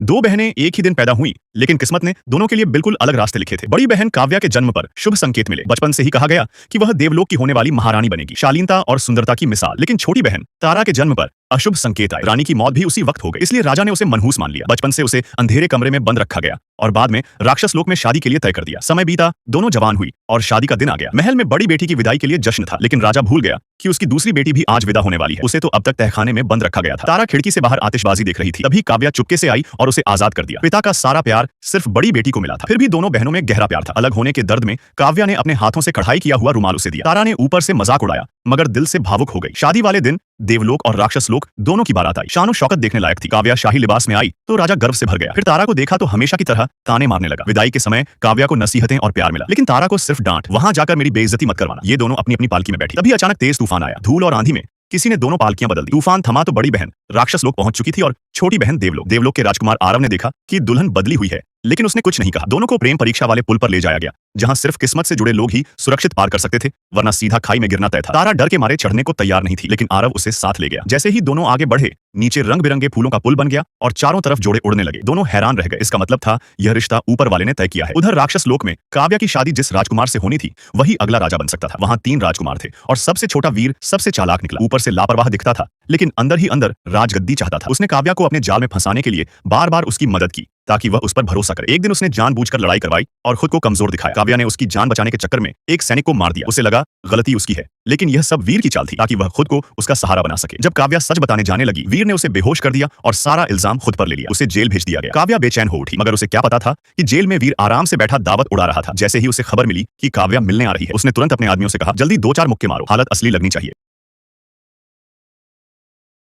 दो बहनें एक ही दिन पैदा हुई, लेकिन किस्मत ने दोनों के लिए बिल्कुल अलग रास्ते लिखे थे। बड़ी बहन काव्या के जन्म पर शुभ संकेत मिले। बचपन से ही कहा गया कि वह देवलोक की होने वाली महारानी बनेगी, शालीनता और सुंदरता की मिसाल। लेकिन छोटी बहन तारा के जन्म पर अशुभ संकेत आए। रानी की मौत भी उसी वक्त हो गई, इसलिए राजा ने उसे मनहूस मान लिया। बचपन से उसे अंधेरे कमरे में बंद रखा गया और बाद में राक्षस लोक में शादी के लिए तय कर दिया। समय बीता, दोनों जवान हुई और शादी का दिन आ गया। महल में बड़ी बेटी की विदाई के लिए जश्न था, लेकिन राजा भूल गया कि उसकी दूसरी बेटी भी आज विदा होने वाली है। उसे तो अब तक तहखाने में बंद रखा गया था। तारा खिड़की से बाहर आतिशबाजी देख रही थी, तभी काव्या चुपके से आई और उसे आजाद कर दिया। पिता का सारा प्यार सिर्फ बड़ी बेटी को मिला था। फिर भी दोनों बहनों में गहरा प्यार था। अलग होने के दर्द में काव्या ने अपने हाथों से कढ़ाई किया हुआ रुमाल उसे दिया। तारा ने ऊपर से मजाक उड़ाया, मगर दिल से भावुक हो गई। शादी वाले दिन देवलोक और राक्षस लोक दोनों की बारात आई। शानो शौकत देखने लायक थी। काव्या शाही लिबास में आई तो राजा गर्व से भर गया। फिर तारा को देखा तो हमेशा की तरह ताने मारने लगा। विदाई के समय काव्या को नसीहतें और प्यार मिला, लेकिन तारा को सिर्फ डांट। वहां जाकर मेरी बेइज्जती मत करवाना। ये दोनों अपनी अपनी पालकी में बैठी। तभी अचानक तेज तूफान आया। धूल और आंधी में किसी ने दोनों पालकियां बदल दी। तूफान थमा तो बड़ी बहन राक्षस लोक पहुंच चुकी थी और छोटी बहन देवलोक। देवलोक के राजकुमार आरव ने देखा कि दुल्हन बदली हुई है, लेकिन उसने कुछ नहीं कहा। दोनों को प्रेम परीक्षा वाले पुल पर ले जाया गया, जहां सिर्फ किस्मत से जुड़े लोग ही सुरक्षित पार कर सकते थे, वरना सीधा खाई में गिरना तय था। तारा डर के मारे चढ़ने को तैयार नहीं थी, लेकिन आरव उसे साथ ले गया। जैसे ही दोनों आगे बढ़े, नीचे रंग बिरंगे फूलों का पुल बन गया और चारों तरफ जोड़े उड़ने लगे। दोनों हैरान रह गए। इसका मतलब था यह रिश्ता ऊपर वाले ने तय किया है। उधर राक्षस लोक में काव्या की शादी जिस राजकुमार से होनी थी, वही अगला राजा बन सकता था। वहां 3 राजकुमार थे और सबसे छोटा वीर सबसे चालाक निकला। ऊपर से लापरवाह दिखता था, लेकिन अंदर ही अंदर राजगद्दी चाहता था। उसने काव्या को अपने जाल में फंसाने के लिए बार बार उसकी मदद की, ताकि वह उस पर भरोसा करे। एक दिन उसने जानबूझकर लड़ाई करवाई और खुद को कमजोर दिखाया। काव्या ने उसकी जान बचाने के चक्कर में एक सैनिक को मार दिया। उसे लगा गलती उसकी है, लेकिन यह सब वीर की चाल थी, ताकि वह खुद को उसका सहारा बना सके। जब काव्या सच बताने जाने लगी, वीर ने उसे बेहोश कर दिया और सारा इल्जाम खुद पर ले लिया। उसे जेल भेज दिया गया। काव्या बेचैन हो उठी, मगर उसे क्या पता था कि जेल में वीर आराम से बैठा दावत उड़ा रहा था। जैसे ही उसे खबर मिली कि काव्या मिलने आ रही है, उसने तुरंत अपने आदमियों से कहा, जल्दी 2-4 मुक्के मारो, हालत असली लगनी चाहिए।